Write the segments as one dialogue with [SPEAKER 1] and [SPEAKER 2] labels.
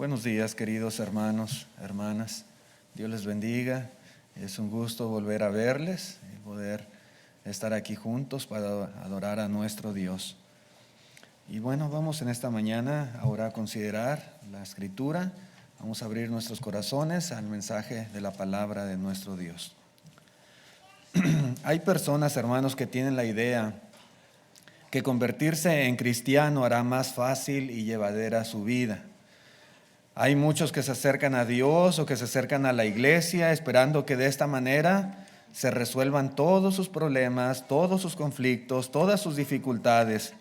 [SPEAKER 1] Buenos días, queridos hermanos, hermanas. Dios les bendiga. Es un gusto volver a verles y poder estar aquí juntos para adorar a nuestro Dios. Y bueno, vamos en esta mañana ahora a considerar la Escritura. Vamos a abrir nuestros corazones al mensaje de la palabra de nuestro Dios. Hay personas, hermanos, que tienen la idea que convertirse en cristiano hará más fácil y llevadera su vida. Hay muchos que se acercan a Dios o que se acercan a la iglesia esperando que de esta manera se resuelvan todos sus problemas, todos sus conflictos, todas sus dificultades.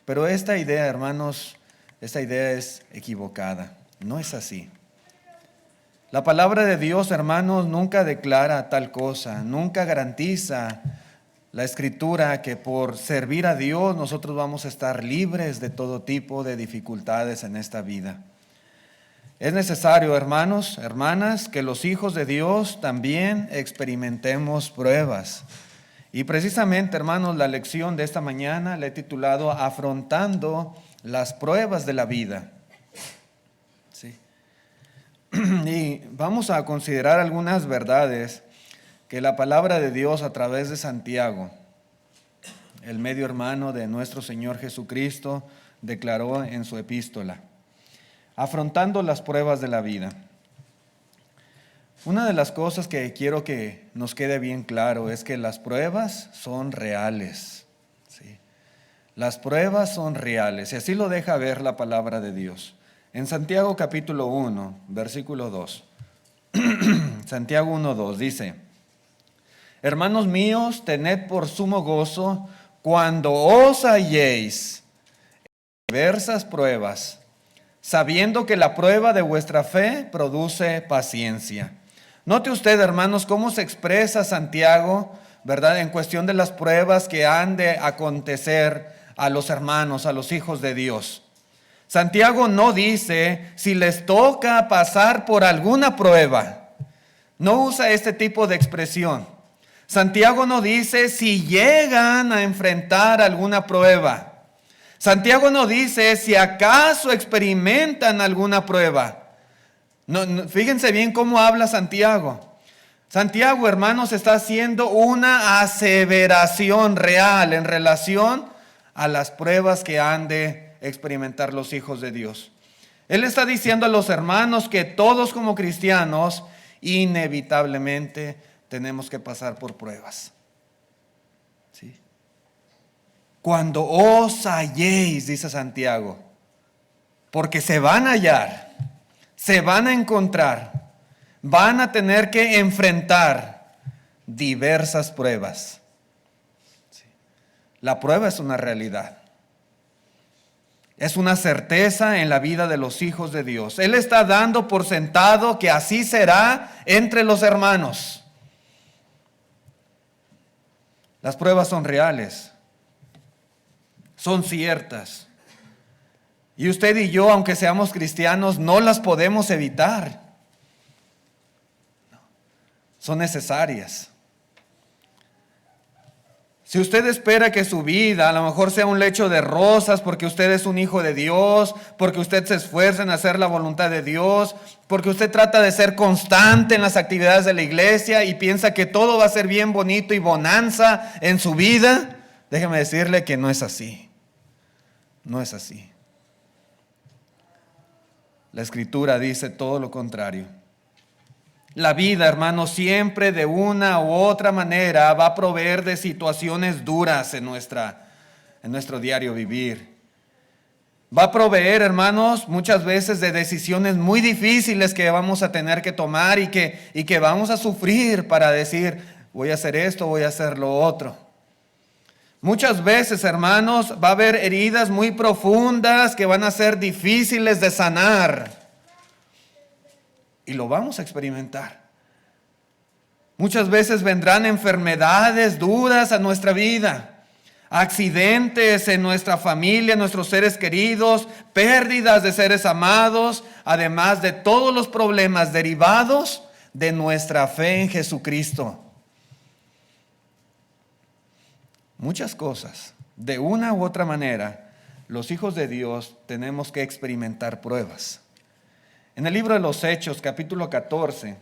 [SPEAKER 1] Pero esta idea, hermanos, esta idea es equivocada. No es así. La palabra de Dios, hermanos, nunca declara tal cosa, nunca garantiza la Escritura que por servir a Dios nosotros vamos a estar libres de todo tipo de dificultades en esta vida. Es necesario, hermanos, hermanas, que los hijos de Dios también experimentemos pruebas. Y precisamente, hermanos, la lección de esta mañana la he titulado Afrontando las pruebas de la vida. Sí. Y vamos a considerar algunas verdades que la palabra de Dios a través de Santiago, el medio hermano de nuestro Señor Jesucristo, declaró en su epístola. Afrontando las pruebas de la vida. Una de las cosas que quiero que nos quede bien claro es que las pruebas son reales. ¿Sí? Las pruebas son reales y así lo deja ver la palabra de Dios. En Santiago capítulo 1, versículo 2. Santiago 1:2 dice: Hermanos míos, tened por sumo gozo cuando os halléis en diversas pruebas, sabiendo que la prueba de vuestra fe produce paciencia. Note usted, hermanos, cómo se expresa Santiago, ¿verdad?, en cuestión de las pruebas que han de acontecer a los hermanos, a los hijos de Dios. Santiago no dice si les toca pasar por alguna prueba. No usa este tipo de expresión. Santiago no dice si llegan a enfrentar alguna prueba. Santiago no dice si acaso experimentan alguna prueba. No, fíjense bien cómo habla Santiago. Santiago, hermanos, está haciendo una aseveración real en relación a las pruebas que han de experimentar los hijos de Dios. Él está diciendo a los hermanos que todos como cristianos inevitablemente tenemos que pasar por pruebas. ¿Sí? Cuando os halléis, dice Santiago, porque se van a hallar, se van a encontrar, van a tener que enfrentar diversas pruebas. Sí. La prueba es una realidad. Es una certeza en la vida de los hijos de Dios. Él está dando por sentado que así será entre los hermanos. Las pruebas son reales. Son ciertas. Y usted y yo, aunque seamos cristianos, no las podemos evitar. Son necesarias. Si usted espera que su vida a lo mejor sea un lecho de rosas porque usted es un hijo de Dios, porque usted se esfuerza en hacer la voluntad de Dios, porque usted trata de ser constante en las actividades de la iglesia y piensa que todo va a ser bien bonito y bonanza en su vida, déjeme decirle que no es así. No es así. La Escritura dice todo lo contrario. La vida, hermanos, siempre de una u otra manera va a proveer de situaciones duras en nuestro diario vivir. Va a proveer, hermanos, muchas veces de decisiones muy difíciles que vamos a tener que tomar y que vamos a sufrir para decir, voy a hacer esto, voy a hacer lo otro. Muchas veces, hermanos, va a haber heridas muy profundas que van a ser difíciles de sanar. Y lo vamos a experimentar. Muchas veces vendrán enfermedades duras a nuestra vida, accidentes en nuestra familia, en nuestros seres queridos, pérdidas de seres amados, además de todos los problemas derivados de nuestra fe en Jesucristo. Muchas cosas, de una u otra manera, los hijos de Dios tenemos que experimentar pruebas. En el libro de los Hechos, capítulo 14,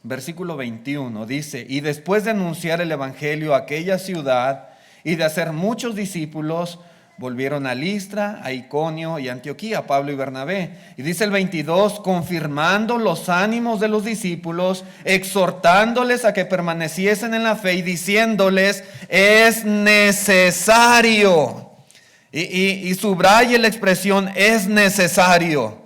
[SPEAKER 1] versículo 21, dice: y después de anunciar el evangelio a aquella ciudad y de hacer muchos discípulos, volvieron a Listra, a Iconio y a Antioquía, Pablo y Bernabé. Y dice el 22, confirmando los ánimos de los discípulos, exhortándoles a que permaneciesen en la fe y diciéndoles: es necesario. Y subraye la expresión es necesario,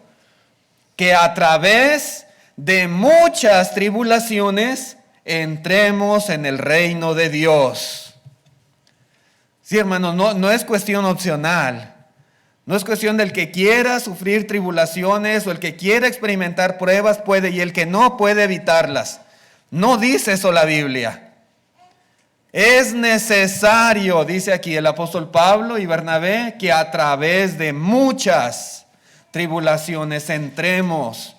[SPEAKER 1] que a través de muchas tribulaciones entremos en el reino de Dios. Sí, hermanos, no es cuestión opcional. No es cuestión del que quiera sufrir tribulaciones o el que quiera experimentar pruebas puede, y el que no puede evitarlas. No dice eso la Biblia. Es necesario, dice aquí el apóstol Pablo y Bernabé, que a través de muchas tribulaciones entremos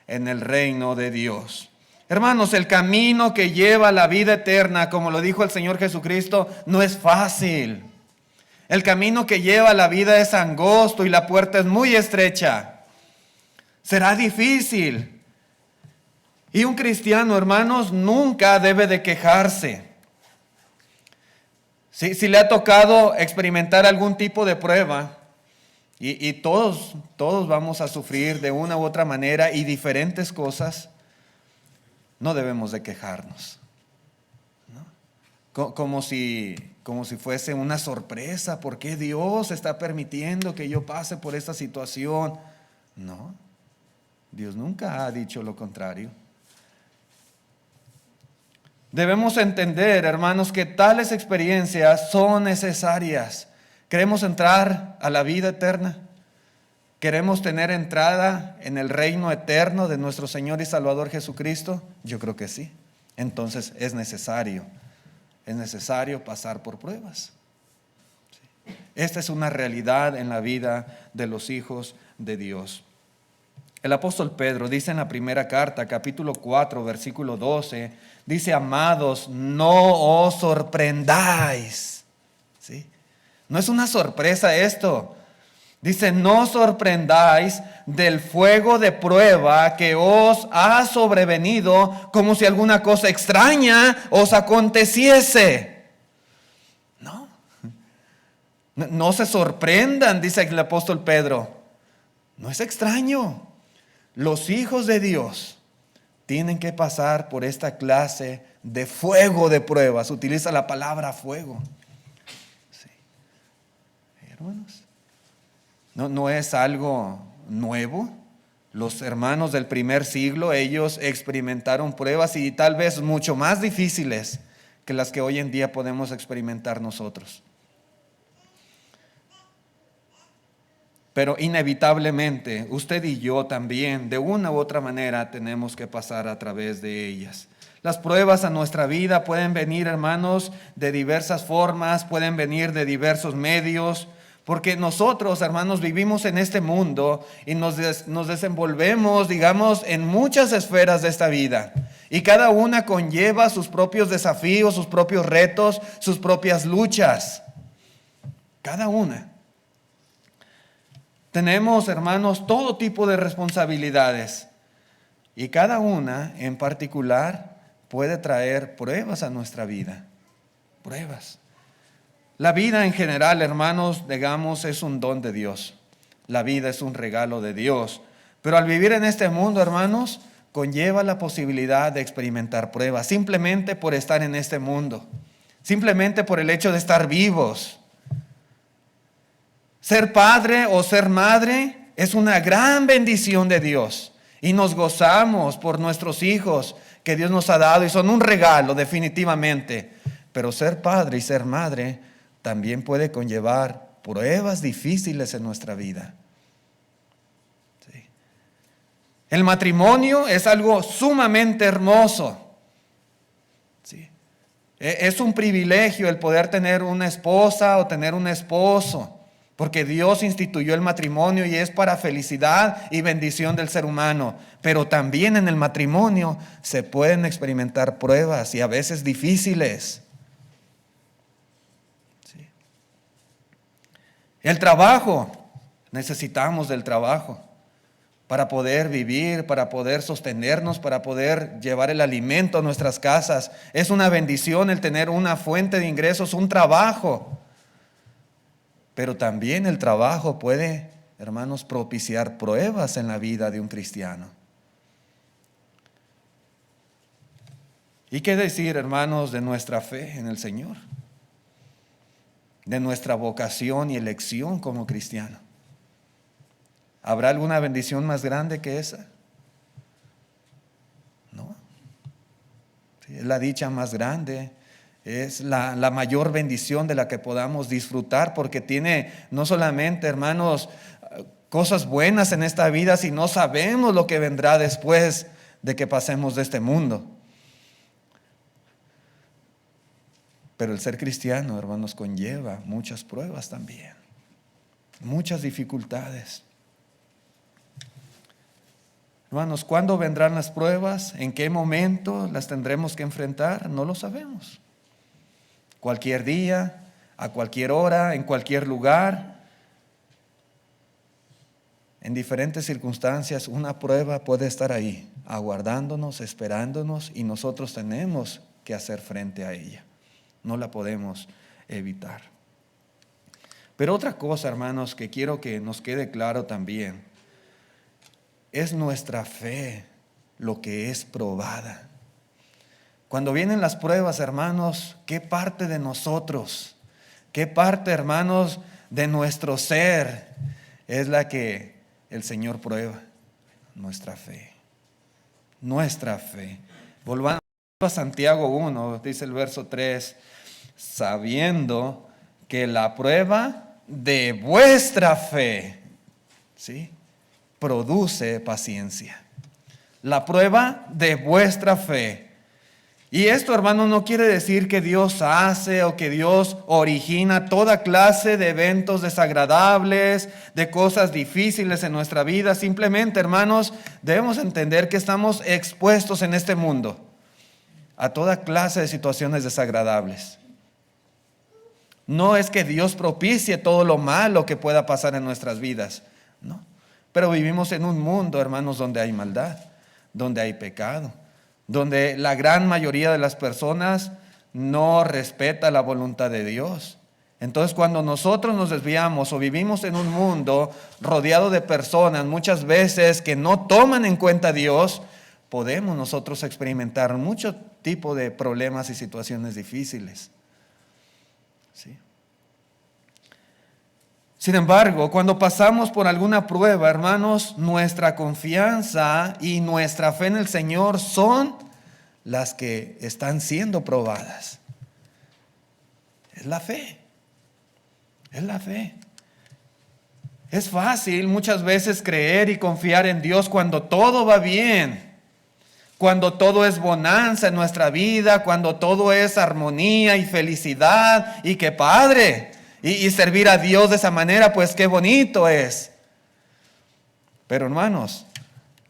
[SPEAKER 1] en el reino de Dios. Hermanos, el camino que lleva a la vida eterna, como lo dijo el Señor Jesucristo, no es fácil. El camino que lleva a la vida es angosto y la puerta es muy estrecha. Será difícil. Y un cristiano, hermanos, nunca debe de quejarse. Si le ha tocado experimentar algún tipo de prueba, y todos vamos a sufrir de una u otra manera y diferentes cosas, no debemos de quejarnos, ¿no? Como si fuese una sorpresa. ¿Por qué Dios está permitiendo que yo pase por esta situación? No, Dios nunca ha dicho lo contrario. Debemos entender, hermanos, que tales experiencias son necesarias. ¿Queremos entrar a la vida eterna? ¿Queremos tener entrada en el reino eterno de nuestro Señor y Salvador Jesucristo? Yo creo que sí. Entonces es necesario pasar por pruebas. Esta es una realidad en la vida de los hijos de Dios. El apóstol Pedro dice en la primera carta, capítulo 4, versículo 12, dice: amados, no os sorprendáis. ¿Sí? No es una sorpresa esto. Dice: no os sorprendáis del fuego de prueba que os ha sobrevenido como si alguna cosa extraña os aconteciese. No se sorprendan, dice el apóstol Pedro. No es extraño. Los hijos de Dios tienen que pasar por esta clase de fuego de pruebas. Utiliza la palabra fuego. Sí. Hermanos, no es algo nuevo. Los hermanos del primer siglo, ellos experimentaron pruebas y tal vez mucho más difíciles que las que hoy en día podemos experimentar nosotros. Pero inevitablemente, usted y yo también, de una u otra manera, tenemos que pasar a través de ellas. Las pruebas a nuestra vida pueden venir, hermanos, de diversas formas, pueden venir de diversos medios, porque nosotros, hermanos, vivimos en este mundo y nos desenvolvemos, digamos, en muchas esferas de esta vida. Y cada una conlleva sus propios desafíos, sus propios retos, sus propias luchas. Cada una. Tenemos, hermanos, todo tipo de responsabilidades y cada una en particular puede traer pruebas a nuestra vida. Pruebas. La vida en general, hermanos, digamos, es un don de Dios. La vida es un regalo de Dios. Pero al vivir en este mundo, hermanos, conlleva la posibilidad de experimentar pruebas simplemente por estar en este mundo. Simplemente por el hecho de estar vivos. Ser padre o ser madre es una gran bendición de Dios y nos gozamos por nuestros hijos que Dios nos ha dado y son un regalo definitivamente. Pero ser padre y ser madre también puede conllevar pruebas difíciles en nuestra vida. Sí. El matrimonio es algo sumamente hermoso. Sí. Es un privilegio el poder tener una esposa o tener un esposo. Porque Dios instituyó el matrimonio y es para felicidad y bendición del ser humano. Pero también en el matrimonio se pueden experimentar pruebas y a veces difíciles. Sí. El trabajo, necesitamos del trabajo para poder vivir, para poder sostenernos, para poder llevar el alimento a nuestras casas. Es una bendición el tener una fuente de ingresos, un trabajo. Pero también el trabajo puede, hermanos, propiciar pruebas en la vida de un cristiano. ¿Y qué decir, hermanos, de nuestra fe en el Señor? De nuestra vocación y elección como cristiano. ¿Habrá alguna bendición más grande que esa? No. Sí, es la dicha más grande, es la mayor bendición de la que podamos disfrutar, porque tiene no solamente, hermanos, cosas buenas en esta vida, sino sabemos lo que vendrá después de que pasemos de este mundo. Pero el ser cristiano, hermanos, conlleva muchas pruebas también, muchas dificultades. Hermanos, ¿cuándo vendrán las pruebas? ¿En qué momento las tendremos que enfrentar? No lo sabemos. Cualquier día, a cualquier hora, en cualquier lugar, en diferentes circunstancias, una prueba puede estar ahí, aguardándonos, esperándonos, y nosotros tenemos que hacer frente a ella. No la podemos evitar. Pero otra cosa, hermanos, que quiero que nos quede claro también, es nuestra fe lo que es probada. Cuando vienen las pruebas, hermanos, ¿qué parte de nosotros, qué parte, hermanos, de nuestro ser es la que el Señor prueba? Nuestra fe. Nuestra fe. Volvamos a Santiago 1, dice el verso 3, sabiendo que la prueba de vuestra fe, ¿sí?, produce paciencia. La prueba de vuestra fe. Y esto, hermano, no quiere decir que Dios hace o que Dios origina toda clase de eventos desagradables, de cosas difíciles en nuestra vida. Simplemente, hermanos, debemos entender que estamos expuestos en este mundo a toda clase de situaciones desagradables. No es que Dios propicie todo lo malo que pueda pasar en nuestras vidas, no. Pero vivimos en un mundo, hermanos, donde hay maldad, donde hay pecado, donde la gran mayoría de las personas no respeta la voluntad de Dios. Entonces, cuando nosotros nos desviamos o vivimos en un mundo rodeado de personas muchas veces que no toman en cuenta a Dios, podemos nosotros experimentar mucho tipo de problemas y situaciones difíciles. ¿Sí? Sin embargo, cuando pasamos por alguna prueba, hermanos, nuestra confianza y nuestra fe en el Señor son las que están siendo probadas. Es la fe. Es la fe. Es fácil muchas veces creer y confiar en Dios cuando todo va bien, cuando todo es bonanza en nuestra vida, cuando todo es armonía y felicidad, y qué padre. Y servir a Dios de esa manera, pues qué bonito es. Pero hermanos,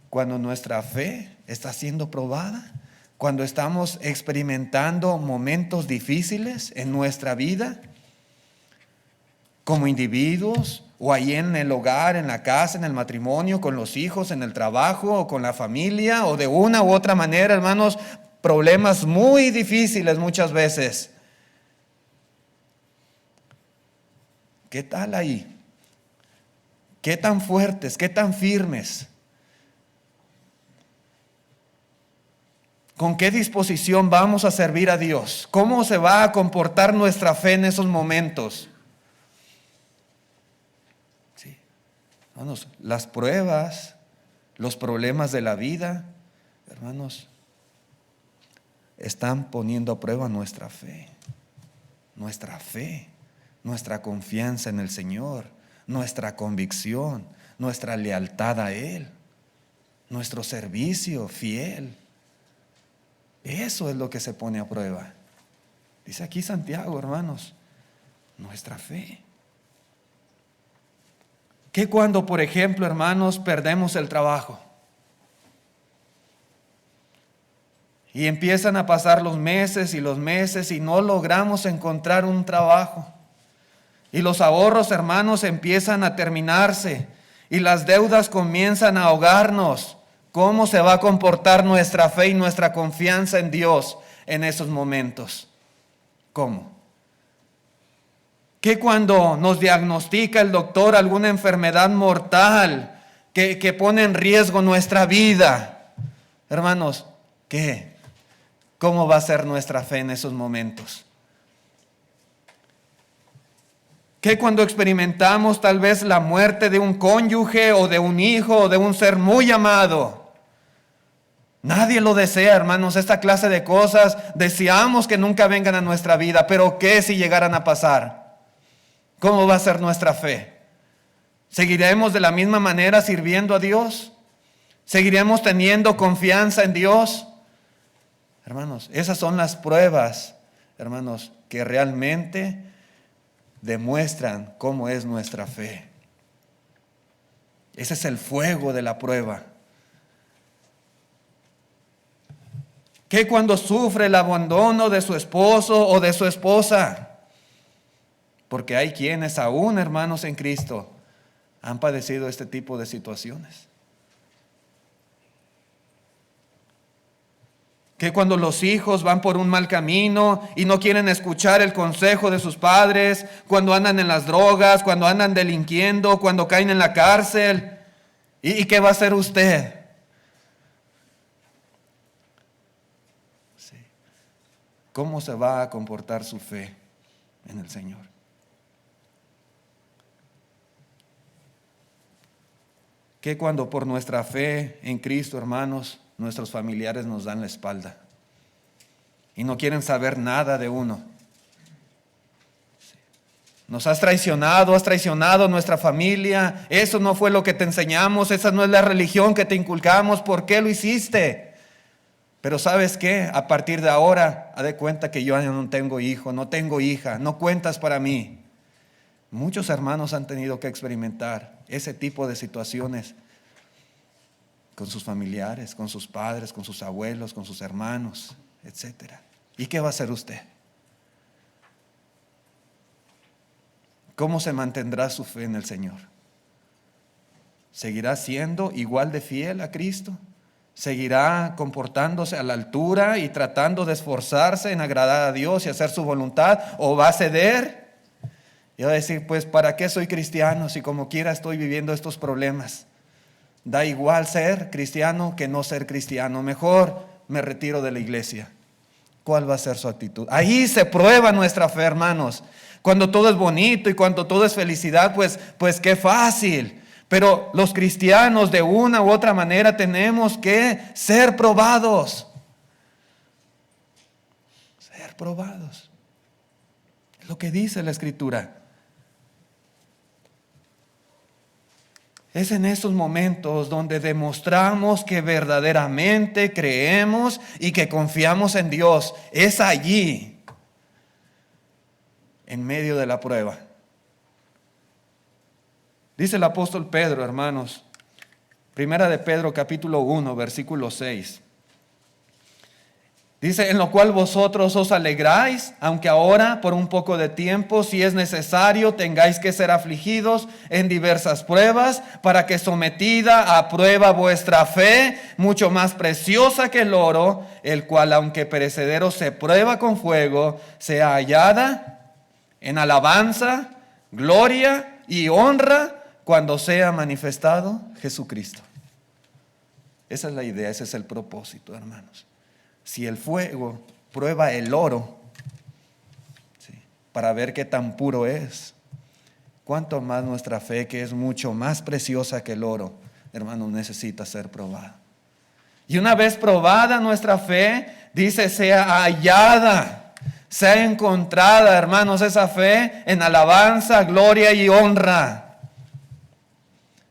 [SPEAKER 1] cuando nuestra fe está siendo probada, cuando estamos experimentando momentos difíciles en nuestra vida, como individuos, o ahí en el hogar, en la casa, en el matrimonio, con los hijos, en el trabajo, o con la familia, o de una u otra manera, hermanos, problemas muy difíciles muchas veces. ¿Qué tal ahí? ¿Qué tan fuertes? ¿Qué tan firmes? ¿Con qué disposición vamos a servir a Dios? ¿Cómo se va a comportar nuestra fe en esos momentos? Sí. Hermanos, las pruebas, los problemas de la vida, hermanos, están poniendo a prueba nuestra fe. Nuestra fe. Nuestra confianza en el Señor, nuestra convicción, nuestra lealtad a Él, nuestro servicio fiel. Eso es lo que se pone a prueba. Dice aquí Santiago, hermanos, nuestra fe. ¿Qué cuando, por ejemplo, hermanos, perdemos el trabajo? Y empiezan a pasar los meses y no logramos encontrar un trabajo. Y los ahorros, hermanos, empiezan a terminarse. y las deudas comienzan a ahogarnos, ¿cómo se va a comportar nuestra fe y nuestra confianza en Dios en esos momentos? ¿Cómo? Que cuando nos diagnostica el doctor alguna enfermedad mortal que pone en riesgo nuestra vida, hermanos, ¿qué? ¿Cómo va a ser nuestra fe en esos momentos? Que cuando experimentamos tal vez la muerte de un cónyuge o de un hijo o de un ser muy amado, nadie lo desea, hermanos, esta clase de cosas deseamos que nunca vengan a nuestra vida, pero ¿qué si llegaran a pasar? ¿Cómo va a ser nuestra fe? ¿Seguiremos de la misma manera sirviendo a Dios? ¿Seguiremos teniendo confianza en Dios? Hermanos, esas son las pruebas, hermanos, que realmente demuestran cómo es nuestra fe. Ese es el fuego de la prueba. Que cuando sufre el abandono de su esposo o de su esposa, porque hay quienes aún, hermanos en Cristo, han padecido este tipo de situaciones. Que cuando los hijos van por un mal camino y no quieren escuchar el consejo de sus padres, cuando andan en las drogas, cuando andan delinquiendo, cuando caen en la cárcel, ¿y qué va a hacer usted? Sí. ¿Cómo se va a comportar su fe en el Señor? Que cuando por nuestra fe en Cristo, hermanos, nuestros familiares nos dan la espalda y no quieren saber nada de uno. Nos has traicionado nuestra familia, eso no fue lo que te enseñamos, esa no es la religión que te inculcamos, ¿por qué lo hiciste? Pero ¿sabes qué? A partir de ahora, haz de cuenta que yo ya no tengo hijo, no tengo hija, no cuentas para mí. Muchos hermanos han tenido que experimentar ese tipo de situaciones con sus familiares, con sus padres, con sus abuelos, con sus hermanos, etc. ¿Y qué va a hacer usted? ¿Cómo se mantendrá su fe en el Señor? ¿Seguirá siendo igual de fiel a Cristo? ¿Seguirá comportándose a la altura y tratando de esforzarse en agradar a Dios y hacer su voluntad? ¿O va a ceder? Y va a decir, pues, ¿para qué soy cristiano si como quiera estoy viviendo estos problemas? Da igual ser cristiano que no ser cristiano. Mejor me retiro de la iglesia. ¿Cuál va a ser su actitud? Ahí se prueba nuestra fe, hermanos. Cuando todo es bonito y cuando todo es felicidad, pues qué fácil. Pero los cristianos de una u otra manera tenemos que ser probados. Ser probados. Es lo que dice la Escritura. Es en esos momentos donde demostramos que verdaderamente creemos y que confiamos en Dios. Es allí, en medio de la prueba. Dice el apóstol Pedro, hermanos, Primera de Pedro capítulo 1, versículo 6. Dice, en lo cual vosotros os alegráis, aunque ahora por un poco de tiempo, si es necesario, tengáis que ser afligidos en diversas pruebas, para que sometida a prueba vuestra fe, mucho más preciosa que el oro, el cual aunque perecedero se prueba con fuego, sea hallada en alabanza, gloria y honra cuando sea manifestado Jesucristo. Esa es la idea, ese es el propósito, hermanos. Si el fuego prueba el oro, ¿sí?, para ver qué tan puro es, cuánto más nuestra fe, que es mucho más preciosa que el oro, hermanos, necesita ser probada. Y una vez probada nuestra fe, dice, sea hallada, sea encontrada, hermanos, esa fe en alabanza, gloria y honra.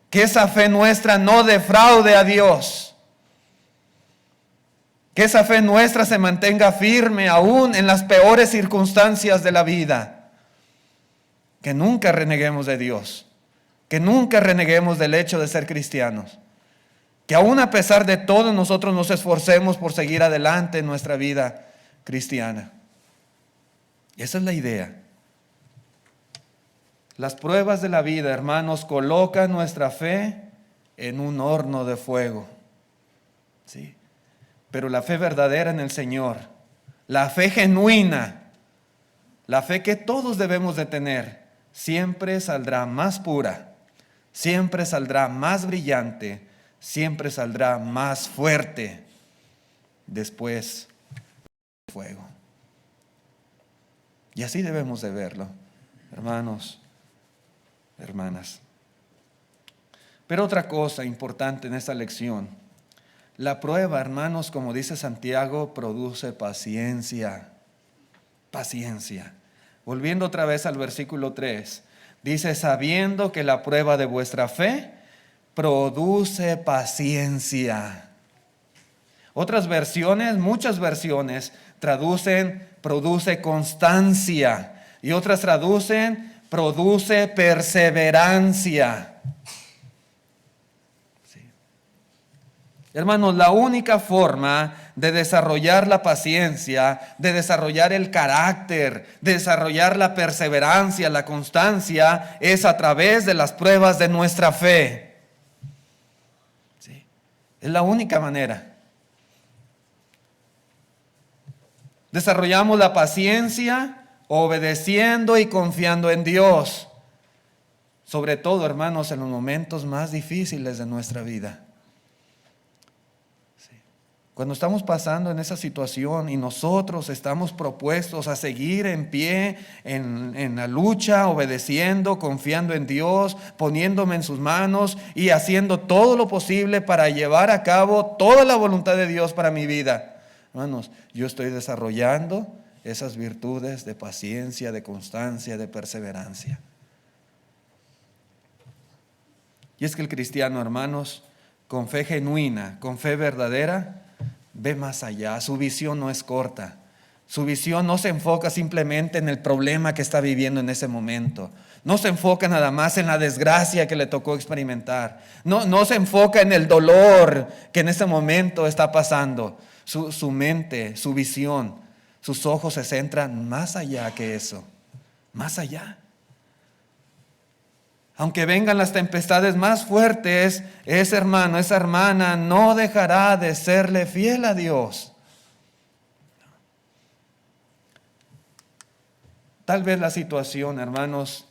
[SPEAKER 1] Que esa fe nuestra no defraude a Dios. Que esa fe nuestra se mantenga firme aún en las peores circunstancias de la vida. Que nunca reneguemos de Dios. Que nunca reneguemos del hecho de ser cristianos. Que aún a pesar de todo nosotros nos esforcemos por seguir adelante en nuestra vida cristiana. Esa es la idea. Las pruebas de la vida, hermanos, colocan nuestra fe en un horno de fuego. ¿Sí? Pero la fe verdadera en el Señor, la fe genuina, la fe que todos debemos de tener, siempre saldrá más pura, siempre saldrá más brillante, siempre saldrá más fuerte después del fuego. Y así debemos de verlo, hermanos, hermanas. Pero otra cosa importante en esta lección, la prueba, hermanos, como dice Santiago, produce paciencia. Paciencia. Volviendo otra vez al versículo 3, dice, sabiendo que la prueba de vuestra fe produce paciencia. Otras versiones, muchas versiones, traducen produce constancia y otras traducen produce perseverancia. Hermanos, la única forma de desarrollar la paciencia, de desarrollar el carácter, de desarrollar la perseverancia, la constancia, es a través de las pruebas de nuestra fe. ¿Sí? Es la única manera. Desarrollamos la paciencia obedeciendo y confiando en Dios. Sobre todo, hermanos, en los momentos más difíciles de nuestra vida. Cuando estamos pasando en esa situación y nosotros estamos propuestos a seguir en pie en la lucha, obedeciendo, confiando en Dios, poniéndome en sus manos y haciendo todo lo posible para llevar a cabo toda la voluntad de Dios para mi vida. Hermanos, yo estoy desarrollando esas virtudes de paciencia, de constancia, de perseverancia. Y es que el cristiano, hermanos, con fe genuina, con fe verdadera, ve más allá. Su visión no es corta. Su visión no se enfoca simplemente en el problema que está viviendo en ese momento. No se enfoca nada más en la desgracia que le tocó experimentar. No se enfoca en el dolor que en ese momento está pasando. Su mente, su visión, sus ojos se centran más allá que eso. Más allá. Aunque vengan las tempestades más fuertes, ese hermano, esa hermana no dejará de serle fiel a Dios. Tal vez la situación, hermanos,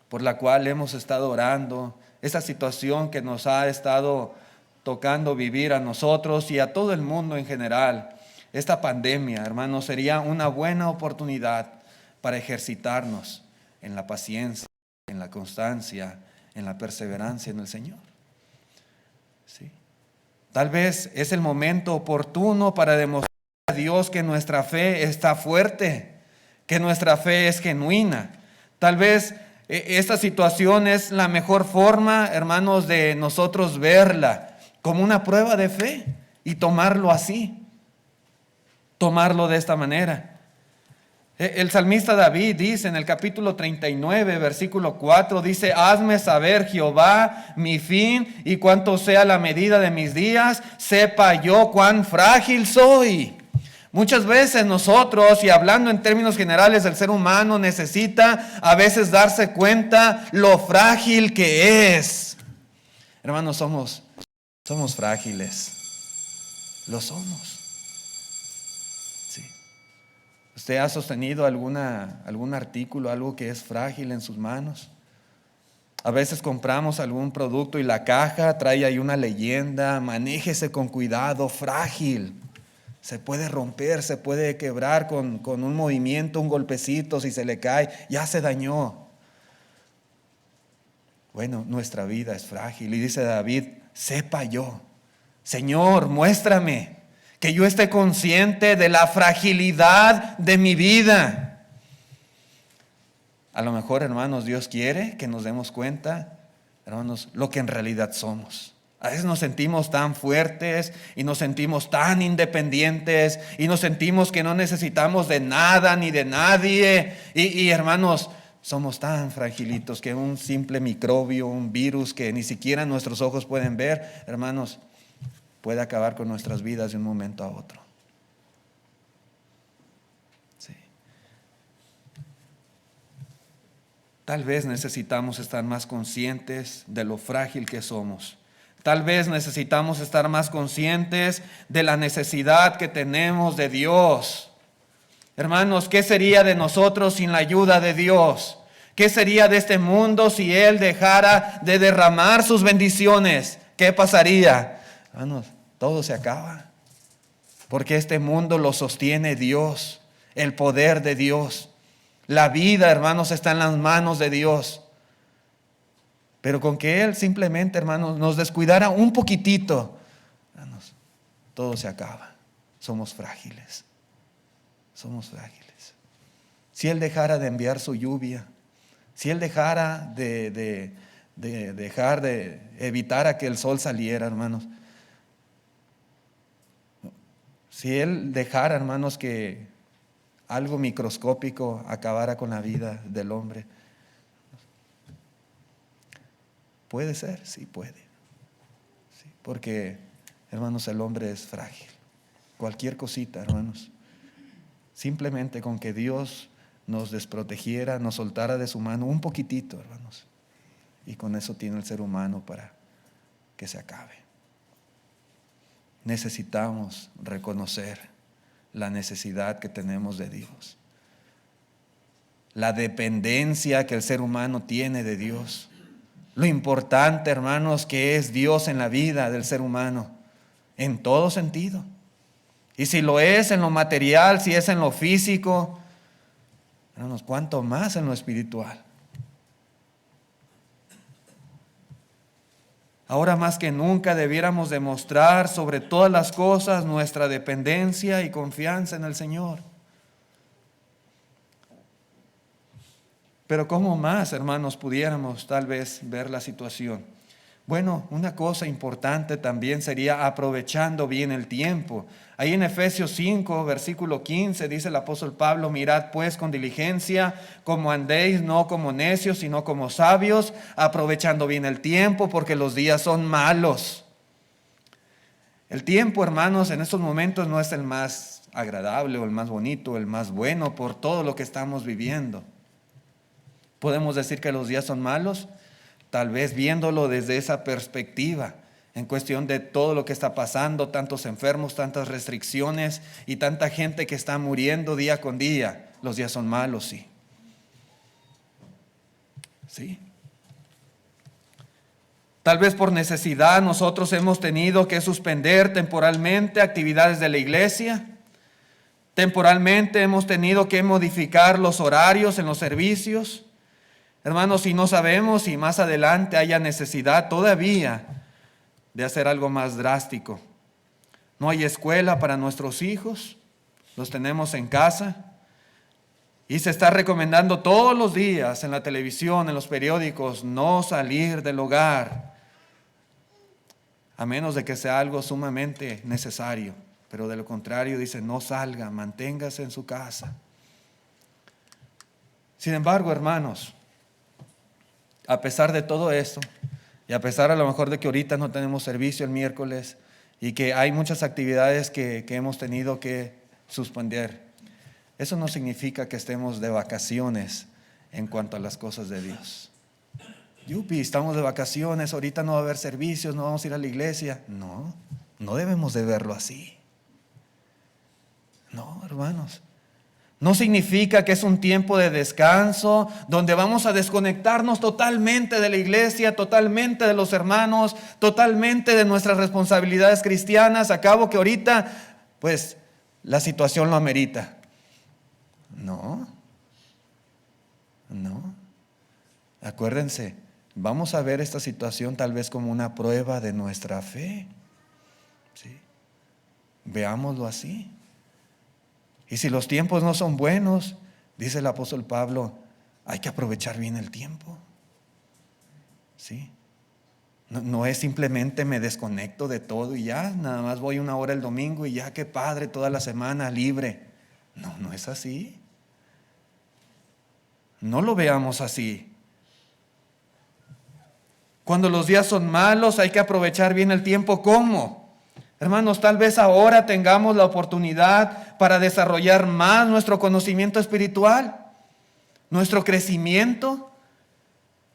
[SPEAKER 1] por la cual hemos estado orando, esa situación que nos ha estado tocando vivir a nosotros y a todo el mundo en general, esta pandemia, hermanos, sería una buena oportunidad para ejercitarnos en la paciencia, en la constancia, en la perseverancia en el Señor. ¿Sí? Tal vez es el momento oportuno para demostrar a Dios que nuestra fe está fuerte, que nuestra fe es genuina. Tal vez esta situación es la mejor forma, hermanos, de nosotros verla como una prueba de fe y tomarlo así, tomarlo de esta manera. El salmista David dice en el capítulo 39, versículo 4, dice, hazme saber, Jehová, mi fin y cuánto sea la medida de mis días, sepa yo cuán frágil soy. Muchas veces nosotros, y hablando en términos generales, el ser humano necesita a veces darse cuenta lo frágil que es. Hermanos, somos frágiles. Lo somos. ¿Usted ha sostenido algún artículo, algo que es frágil en sus manos? A veces compramos algún producto y la caja trae ahí una leyenda, manéjese con cuidado, frágil. Se puede romper, se puede quebrar con un movimiento, un golpecito, si se le cae, ya se dañó. Bueno, nuestra vida es frágil y dice David, sepa yo, Señor, muéstrame. Que yo esté consciente de la fragilidad de mi vida. A lo mejor, hermanos, Dios quiere que nos demos cuenta, hermanos, lo que en realidad somos. A veces nos sentimos tan fuertes y nos sentimos tan independientes y nos sentimos que no necesitamos de nada ni de nadie. Y hermanos, somos tan fragilitos que un simple microbio, un virus que ni siquiera nuestros ojos pueden ver, hermanos, puede acabar con nuestras vidas de un momento a otro. Sí. Tal vez necesitamos estar más conscientes de lo frágil que somos. Tal vez necesitamos estar más conscientes de la necesidad que tenemos de Dios. Hermanos, ¿qué sería de nosotros sin la ayuda de Dios? ¿Qué sería de este mundo si Él dejara de derramar sus bendiciones? ¿Qué pasaría? Hermanos, todo se acaba. Porque este mundo lo sostiene Dios, el poder de Dios. La vida, hermanos, está en las manos de Dios. Pero con que Él simplemente, hermanos, nos descuidara un poquitito, hermanos, todo se acaba. Somos frágiles. Somos frágiles. Si Él dejara de enviar su lluvia, si Él dejara de evitar a que el sol saliera, hermanos, si Él dejara, hermanos, que algo microscópico acabara con la vida del hombre, puede ser, sí puede. Sí, porque, hermanos, el hombre es frágil. Cualquier cosita, hermanos. Simplemente con que Dios nos desprotegiera, nos soltara de su mano un poquitito, hermanos. Y con eso tiene el ser humano para que se acabe. Necesitamos reconocer la necesidad que tenemos de Dios. La dependencia que el ser humano tiene de Dios. Lo importante, hermanos, que es Dios en la vida del ser humano. En todo sentido. Y si lo es en lo material, si es en lo físico, hermanos, cuánto más en lo espiritual. Ahora más que nunca debiéramos demostrar sobre todas las cosas nuestra dependencia y confianza en el Señor. Pero ¿cómo más, hermanos, pudiéramos tal vez ver la situación? Bueno, una cosa importante también sería aprovechando bien el tiempo. Ahí en Efesios 5, versículo 15, dice el apóstol Pablo: mirad pues con diligencia cómo andéis, no como necios, sino como sabios, aprovechando bien el tiempo, porque los días son malos. El tiempo, hermanos, en estos momentos no es el más agradable o el más bonito, el más bueno por todo lo que estamos viviendo. ¿Podemos decir que los días son malos? Tal vez viéndolo desde esa perspectiva, en cuestión de todo lo que está pasando, tantos enfermos, tantas restricciones y tanta gente que está muriendo día con día. Los días son malos, sí. Sí. Tal vez por necesidad nosotros hemos tenido que suspender temporalmente actividades de la iglesia. Temporalmente hemos tenido que modificar los horarios en los servicios. Hermanos, si no sabemos si más adelante haya necesidad todavía de hacer algo más drástico. No hay escuela para nuestros hijos, los tenemos en casa. Y se está recomendando todos los días en la televisión, en los periódicos, no salir del hogar, a menos de que sea algo sumamente necesario. Pero de lo contrario dice, no salga, manténgase en su casa. Sin embargo, hermanos, a pesar de todo esto, y a pesar a lo mejor de que ahorita no tenemos servicio el miércoles y que hay muchas actividades que hemos tenido que suspender, eso no significa que estemos de vacaciones en cuanto a las cosas de Dios. Yupi, estamos de vacaciones, ahorita no va a haber servicios, no vamos a ir a la iglesia. No, no debemos de verlo así. No, hermanos. No significa que es un tiempo de descanso donde vamos a desconectarnos totalmente de la iglesia, totalmente de los hermanos, totalmente de nuestras responsabilidades cristianas. A cabo que ahorita, pues, la situación lo amerita. No. Acuérdense, vamos a ver esta situación tal vez como una prueba de nuestra fe. ¿Sí? Veámoslo así. Y si los tiempos no son buenos, dice el apóstol Pablo, hay que aprovechar bien el tiempo. ¿Sí? No es simplemente me desconecto de todo y ya, nada más voy una hora el domingo y ya, qué padre, toda la semana libre. No es así. No lo veamos así. Cuando los días son malos, hay que aprovechar bien el tiempo. ¿Cómo? Hermanos, tal vez ahora tengamos la oportunidad para desarrollar más nuestro conocimiento espiritual, nuestro crecimiento.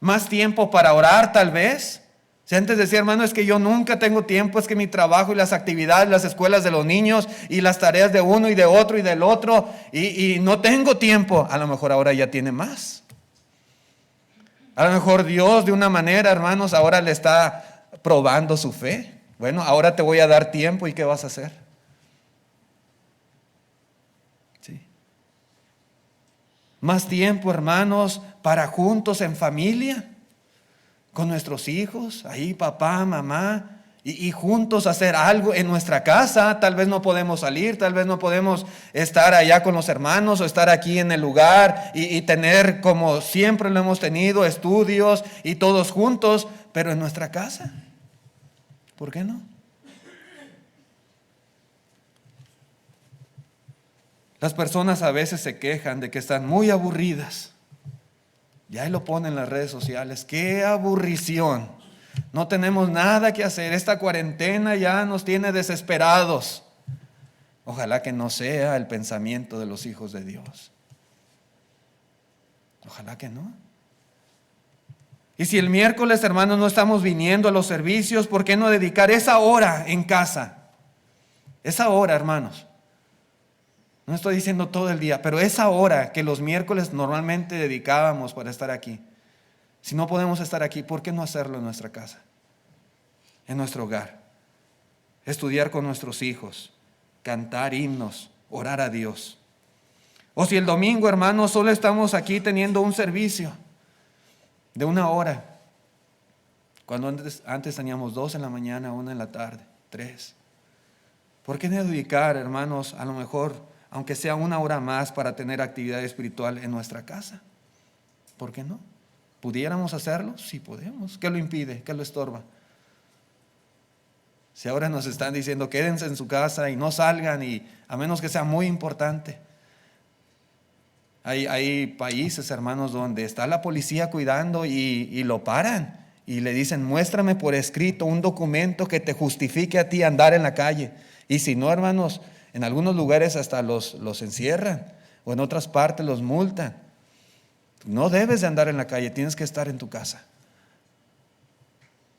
[SPEAKER 1] más tiempo para orar tal vez. Si antes decía, hermano, es que yo nunca tengo tiempo, es que mi trabajo y las actividades, las escuelas de los niños y las tareas de uno y de otro y del otro, y no tengo tiempo. A lo mejor ahora ya tiene más. A lo mejor Dios de una manera, hermanos, ahora le está probando su fe. Bueno, ahora te voy a dar tiempo, ¿y qué vas a hacer? Sí. Más tiempo, hermanos, para juntos en familia, con nuestros hijos, ahí papá, mamá, y juntos hacer algo en nuestra casa. Tal vez no podemos salir, tal vez no podemos estar allá con los hermanos o estar aquí en el lugar y tener, como siempre lo hemos tenido, estudios y todos juntos, pero en nuestra casa. ¿Por qué no? Las personas a veces se quejan de que están muy aburridas. Y ahí lo ponen en las redes sociales. ¡Qué aburrición! No tenemos nada que hacer. Esta cuarentena ya nos tiene desesperados. Ojalá que no sea el pensamiento de los hijos de Dios. Ojalá que no. Y si el miércoles, hermanos, no estamos viniendo a los servicios, ¿por qué no dedicar esa hora en casa? Esa hora, hermanos. No estoy diciendo todo el día, pero esa hora que los miércoles normalmente dedicábamos para estar aquí. Si no podemos estar aquí, ¿por qué no hacerlo en nuestra casa? En nuestro hogar. Estudiar con nuestros hijos, cantar himnos, orar a Dios. O si el domingo, hermanos, solo estamos aquí teniendo un servicio de 1 hora. Cuando antes teníamos 2 en la mañana, 1 en la tarde, 3. ¿Por qué no dedicar, hermanos, a lo mejor, aunque sea 1 hora más para tener actividad espiritual en nuestra casa? ¿Por qué no? ¿Pudiéramos hacerlo? Sí podemos. ¿Qué lo impide? ¿Qué lo estorba? Si ahora nos están diciendo quédense en su casa y no salgan, y a menos que sea muy importante. Hay países, hermanos, donde está la policía cuidando y lo paran y le dicen, muéstrame por escrito un documento que te justifique a ti andar en la calle. Y si no, hermanos, en algunos lugares hasta los encierran, o en otras partes los multan. No debes de andar en la calle, tienes que estar en tu casa.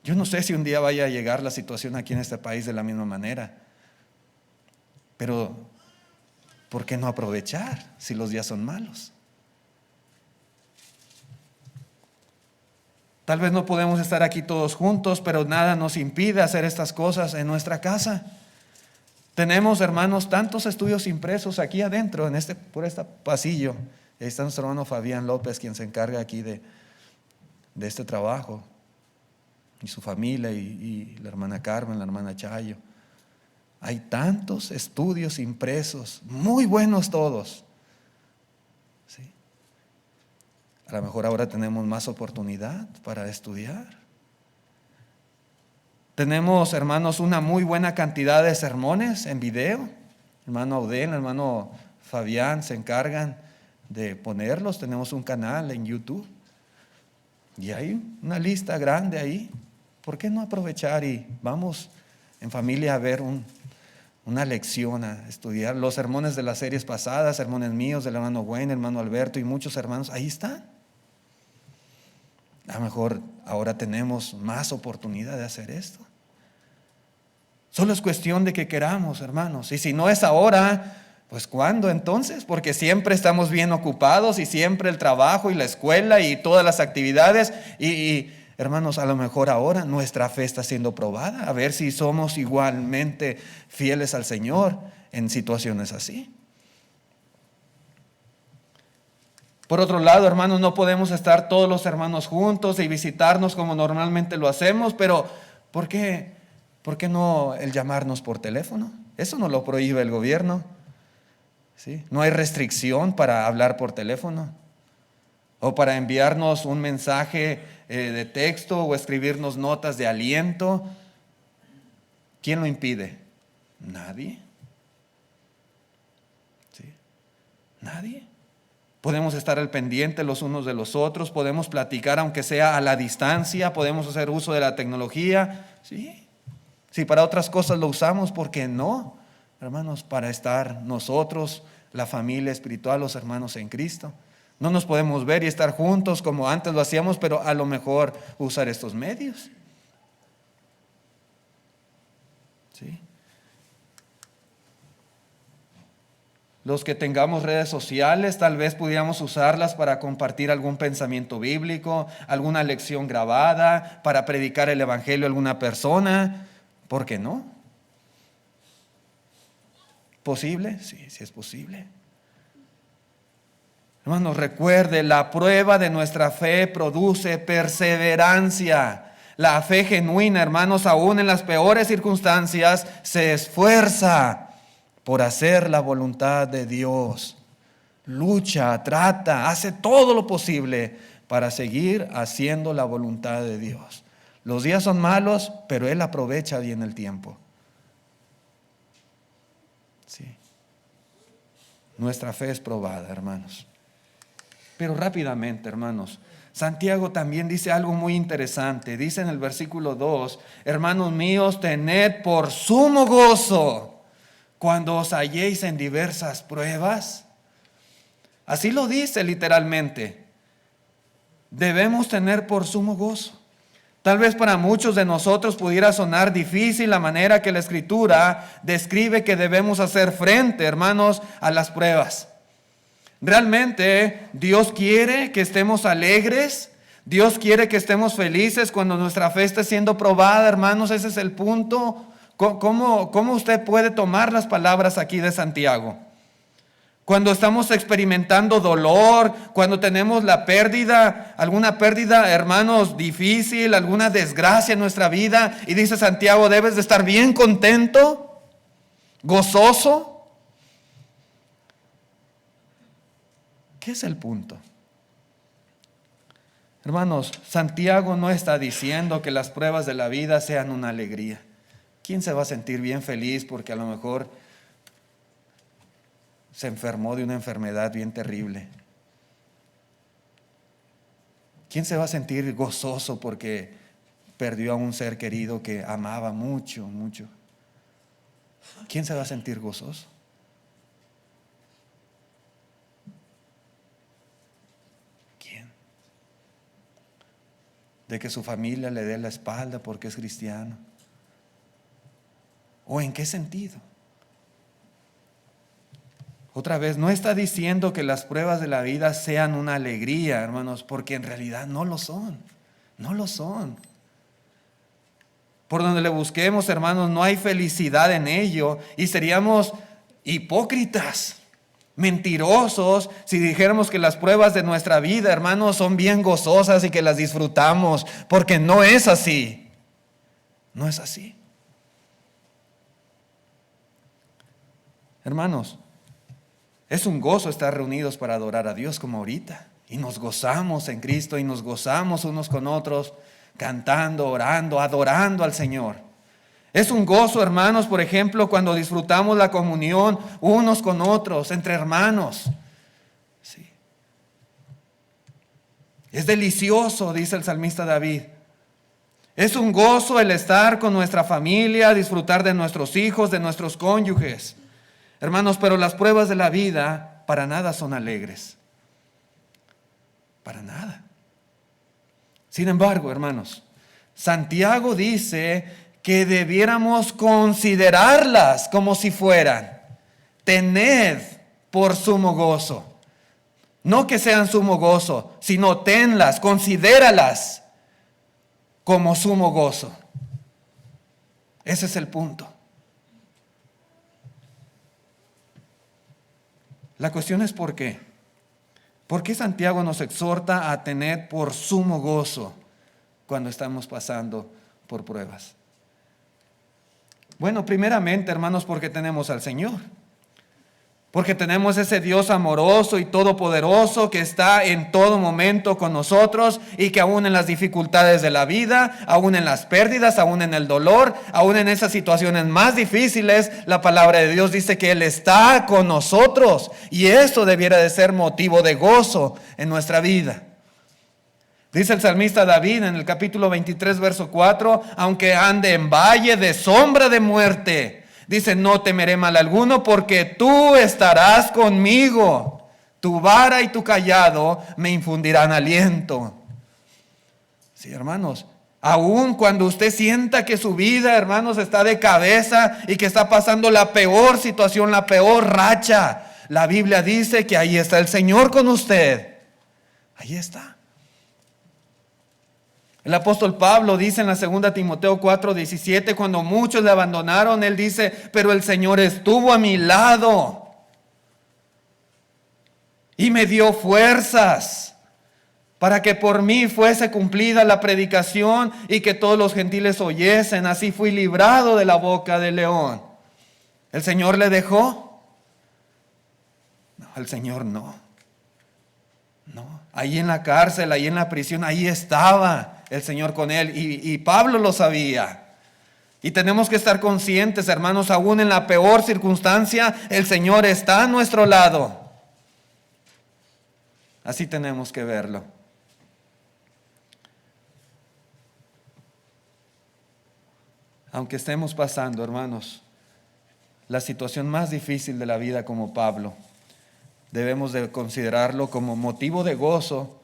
[SPEAKER 1] Yo no sé si un día vaya a llegar la situación aquí en este país de la misma manera, pero ¿por qué no aprovechar si los días son malos? Tal vez no podemos estar aquí todos juntos, pero nada nos impide hacer estas cosas en nuestra casa. Tenemos, hermanos, tantos estudios impresos aquí adentro, por este pasillo. Ahí está nuestro hermano Fabián López, quien se encarga aquí de este trabajo, y su familia, y la hermana Carmen, la hermana Chayo. Hay tantos estudios impresos, muy buenos todos. ¿Sí? A lo mejor ahora tenemos más oportunidad para estudiar. Tenemos, hermanos, una muy buena cantidad de sermones en video. Hermano Audel, hermano Fabián se encargan de ponerlos. Tenemos un canal en YouTube y hay una lista grande ahí. ¿Por qué no aprovechar y vamos en familia a ver una lección, a estudiar los sermones de las series pasadas, sermones míos del hermano Wayne, hermano Alberto y muchos hermanos? Ahí están. A lo mejor ahora tenemos más oportunidad de hacer esto. Solo es cuestión de que queramos, hermanos. Y si no es ahora, pues ¿cuándo entonces? Porque siempre estamos bien ocupados y siempre el trabajo y la escuela y todas las actividades. Y hermanos, a lo mejor ahora nuestra fe está siendo probada. A ver si somos igualmente fieles al Señor en situaciones así. Por otro lado, hermanos, no podemos estar todos los hermanos juntos y visitarnos como normalmente lo hacemos, pero ¿por qué no el llamarnos por teléfono? Eso no lo prohíbe el gobierno. ¿Sí? No hay restricción para hablar por teléfono o para enviarnos un mensaje de texto o escribirnos notas de aliento. ¿Quién lo impide? Nadie. ¿Sí? Nadie. Podemos estar al pendiente los unos de los otros, podemos platicar aunque sea a la distancia, podemos hacer uso de la tecnología. Sí. Si para otras cosas lo usamos, ¿por qué no? Hermanos, para estar nosotros, la familia espiritual, los hermanos en Cristo. No nos podemos ver y estar juntos como antes lo hacíamos, pero a lo mejor usar estos medios. ¿Sí? Los que tengamos redes sociales, tal vez pudiéramos usarlas para compartir algún pensamiento bíblico, alguna lección grabada, para predicar el evangelio a alguna persona. ¿Por qué no? ¿Posible? Sí, sí es posible. Hermanos, recuerde, la prueba de nuestra fe produce perseverancia. La fe genuina, hermanos, aún en las peores circunstancias, se esfuerza por hacer la voluntad de Dios. Lucha, trata, hace todo lo posible para seguir haciendo la voluntad de Dios. Los días son malos, pero Él aprovecha bien el tiempo. Sí. Nuestra fe es probada, hermanos. Pero rápidamente, hermanos, Santiago también dice algo muy interesante. Dice en el versículo 2, hermanos míos, tened por sumo gozo cuando os halléis en diversas pruebas. Así lo dice literalmente. Debemos tener por sumo gozo. Tal vez para muchos de nosotros pudiera sonar difícil la manera que la Escritura describe que debemos hacer frente, hermanos, a las pruebas. Realmente Dios quiere que estemos alegres, Dios quiere que estemos felices cuando nuestra fe esté siendo probada, hermanos, ese es el punto. ¿Cómo usted puede tomar las palabras aquí de Santiago? Cuando estamos experimentando dolor, cuando tenemos la pérdida, alguna pérdida, hermanos, difícil, alguna desgracia en nuestra vida, y dice Santiago, debes de estar bien contento, gozoso. ¿Qué es el punto? Hermanos, Santiago no está diciendo que las pruebas de la vida sean una alegría. ¿Quién se va a sentir bien feliz porque a lo mejor se enfermó de una enfermedad bien terrible? ¿Quién se va a sentir gozoso porque perdió a un ser querido que amaba mucho, mucho? ¿Quién se va a sentir gozoso? De que su familia le dé la espalda porque es cristiano. ¿O en qué sentido? Otra vez, no está diciendo que las pruebas de la vida sean una alegría, hermanos, porque en realidad no lo son. No lo son. Por donde le busquemos, hermanos, no hay felicidad en ello y seríamos hipócritas, mentirosos, si dijéramos que las pruebas de nuestra vida, hermanos, son bien gozosas y que las disfrutamos, porque no es así. No es así. Hermanos, es un gozo estar reunidos para adorar a Dios como ahorita. Y nos gozamos en Cristo y nos gozamos unos con otros, cantando, orando, adorando al Señor. Es un gozo, hermanos, por ejemplo, cuando disfrutamos la comunión unos con otros, entre hermanos. Sí. Es delicioso, dice el salmista David. Es un gozo el estar con nuestra familia, disfrutar de nuestros hijos, de nuestros cónyuges. Hermanos, pero las pruebas de la vida para nada son alegres. Para nada. Sin embargo, hermanos, Santiago dice que debiéramos considerarlas como si fueran. Tened por sumo gozo. No que sean sumo gozo, sino tenlas, considéralas como sumo gozo. Ese es el punto. La cuestión es ¿por qué? ¿Por qué Santiago nos exhorta a tener por sumo gozo cuando estamos pasando por pruebas? Bueno, primeramente, hermanos, porque tenemos al Señor. Porque tenemos ese Dios amoroso y todopoderoso que está en todo momento con nosotros y que aún en las dificultades de la vida, aún en las pérdidas, aún en el dolor, aún en esas situaciones más difíciles, la palabra de Dios dice que Él está con nosotros y eso debiera de ser motivo de gozo en nuestra vida. Dice el salmista David en el capítulo 23, verso 4, aunque ande en valle de sombra de muerte, dice, no temeré mal alguno porque tú estarás conmigo. Tu vara y tu cayado me infundirán aliento. Sí, hermanos, aun cuando usted sienta que su vida, hermanos, está de cabeza y que está pasando la peor situación, la peor racha, la Biblia dice que ahí está el Señor con usted. Ahí está. El apóstol Pablo dice en la 2 Timoteo 4:17, cuando muchos le abandonaron, él dice, pero el Señor estuvo a mi lado y me dio fuerzas para que por mí fuese cumplida la predicación y que todos los gentiles oyesen. Así fui librado de la boca del león. ¿El Señor le dejó? No, el Señor no. No, ahí en la cárcel, ahí en la prisión, ahí estaba el Señor con él, y Pablo lo sabía. Y tenemos que estar conscientes, hermanos, aún en la peor circunstancia, el Señor está a nuestro lado. Así tenemos que verlo. Aunque estemos pasando, hermanos, la situación más difícil de la vida como Pablo, debemos de considerarlo como motivo de gozo,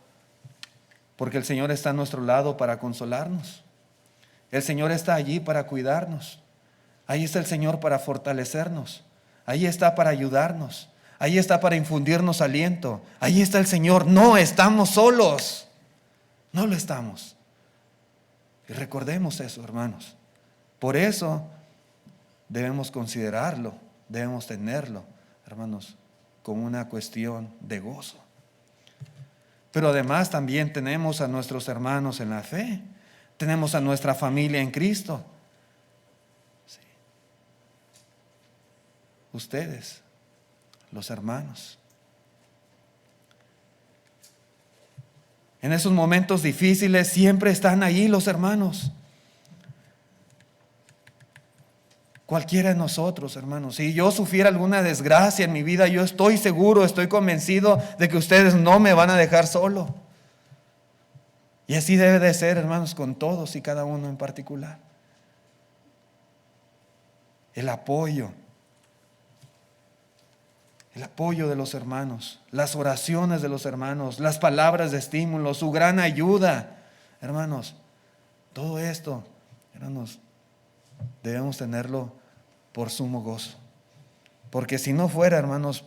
[SPEAKER 1] porque el Señor está a nuestro lado para consolarnos. El Señor está allí para cuidarnos. Ahí está el Señor para fortalecernos. Ahí está para ayudarnos. Ahí está para infundirnos aliento. Ahí está el Señor. No estamos solos. No lo estamos. Y recordemos eso, hermanos. Por eso debemos considerarlo, debemos tenerlo, hermanos, como una cuestión de gozo. Pero además también tenemos a nuestros hermanos en la fe. Tenemos a nuestra familia en Cristo. Sí. Ustedes, los hermanos. En esos momentos difíciles siempre están ahí los hermanos. Cualquiera de nosotros, hermanos, si yo sufriera alguna desgracia en mi vida, yo estoy seguro, estoy convencido de que ustedes no me van a dejar solo. Y así debe de ser, hermanos, con todos y cada uno en particular. El apoyo de los hermanos, las oraciones de los hermanos, las palabras de estímulo, su gran ayuda, hermanos, todo esto, hermanos, debemos tenerlo por sumo gozo. Porque si no fuera, hermanos,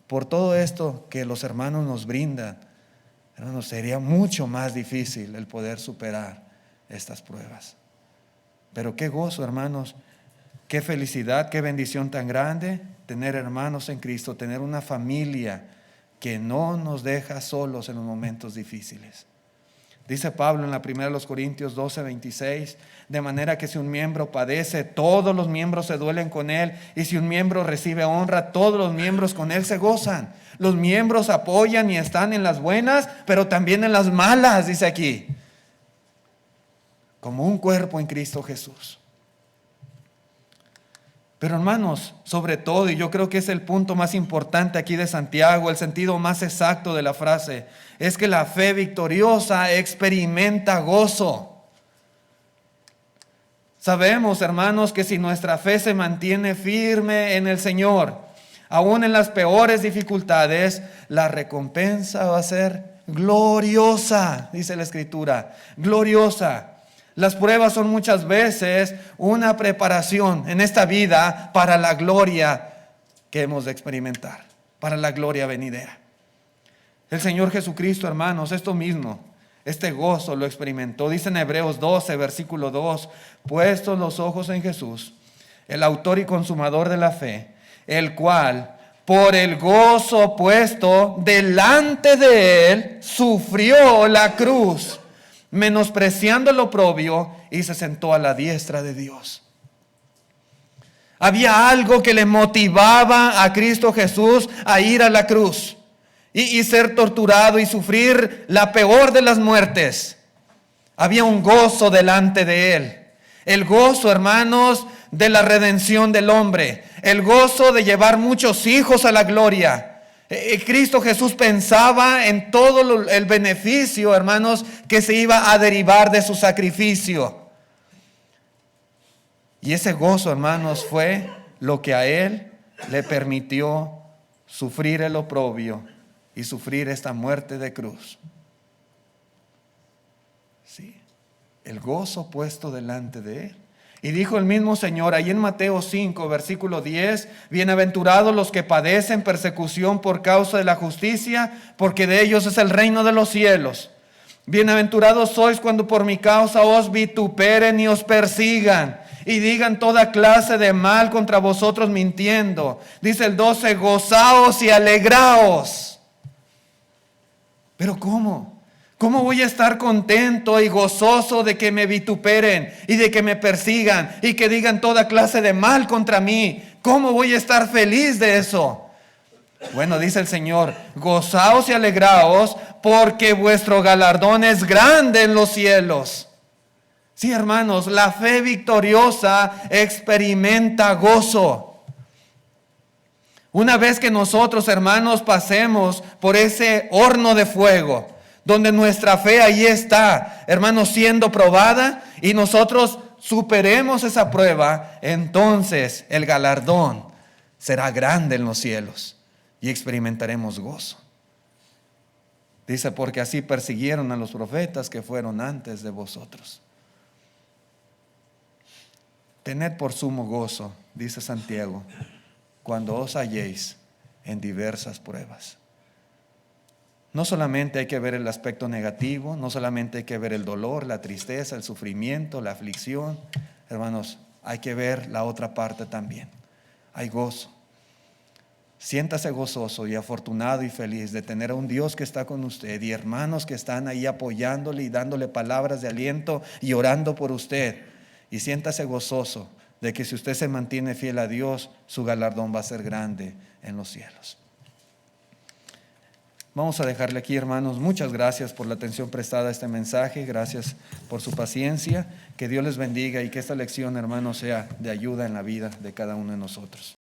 [SPEAKER 1] por todo esto que los hermanos nos brindan, hermanos, sería mucho más difícil el poder superar estas pruebas. Pero qué gozo, hermanos, qué felicidad, qué bendición tan grande tener hermanos en Cristo, tener una familia que no nos deja solos en los momentos difíciles. Dice Pablo en la 1 Corintios 12:26, de manera que si un miembro padece, todos los miembros se duelen con él, y si un miembro recibe honra, todos los miembros con él se gozan. Los miembros apoyan y están en las buenas, pero también en las malas, dice aquí. Como un cuerpo en Cristo Jesús. Pero hermanos, sobre todo, y yo creo que es el punto más importante aquí de Santiago, el sentido más exacto de la frase, es que la fe victoriosa experimenta gozo. Sabemos, hermanos, que si nuestra fe se mantiene firme en el Señor, aún en las peores dificultades, la recompensa va a ser gloriosa, dice la Escritura, gloriosa. Las pruebas son muchas veces una preparación en esta vida para la gloria que hemos de experimentar, para la gloria venidera. El Señor Jesucristo, hermanos, esto mismo, este gozo lo experimentó. Dice en Hebreos 12, versículo 2, puestos los ojos en Jesús, el autor y consumador de la fe, el cual, por el gozo puesto delante de él, sufrió la cruz, menospreciando el oprobio, y se sentó a la diestra de Dios. Había algo que le motivaba a Cristo Jesús a ir a la cruz y ser torturado y sufrir la peor de las muertes. Había un gozo delante de él. El gozo, hermanos, de la redención del hombre. El gozo de llevar muchos hijos a la gloria. Cristo Jesús pensaba en todo el beneficio, hermanos, que se iba a derivar de su sacrificio. Y ese gozo, hermanos, fue lo que a él le permitió sufrir el oprobio y sufrir esta muerte de cruz. Sí, el gozo puesto delante de Él. Y dijo el mismo Señor ahí en Mateo 5, versículo 10, bienaventurados los que padecen persecución por causa de la justicia, porque de ellos es el reino de los cielos. Bienaventurados sois cuando por mi causa os vituperen y os persigan y digan toda clase de mal contra vosotros mintiendo. Dice el 12, gozaos y alegraos. ¿Pero cómo? ¿Cómo voy a estar contento y gozoso de que me vituperen y de que me persigan y que digan toda clase de mal contra mí? ¿Cómo voy a estar feliz de eso? Bueno, dice el Señor, gozaos y alegraos porque vuestro galardón es grande en los cielos. Sí, hermanos, la fe victoriosa experimenta gozo. Una vez que nosotros, hermanos, pasemos por ese horno de fuego, donde nuestra fe ahí está, hermanos, siendo probada, y nosotros superemos esa prueba, entonces el galardón será grande en los cielos y experimentaremos gozo. Dice, porque así persiguieron a los profetas que fueron antes de vosotros. Tened por sumo gozo, dice Santiago, cuando os halléis en diversas pruebas. No solamente hay que ver el aspecto negativo, no solamente hay que ver el dolor, la tristeza, el sufrimiento, la aflicción. Hermanos, hay que ver la otra parte también. Hay gozo. Siéntase gozoso y afortunado y feliz de tener a un Dios que está con usted y hermanos que están ahí apoyándole y dándole palabras de aliento y orando por usted. Y siéntase gozoso de que si usted se mantiene fiel a Dios, su galardón va a ser grande en los cielos. Vamos a dejarle aquí, hermanos. Muchas gracias por la atención prestada a este mensaje. Gracias por su paciencia. Que Dios les bendiga y que esta lección, hermanos, sea de ayuda en la vida de cada uno de nosotros.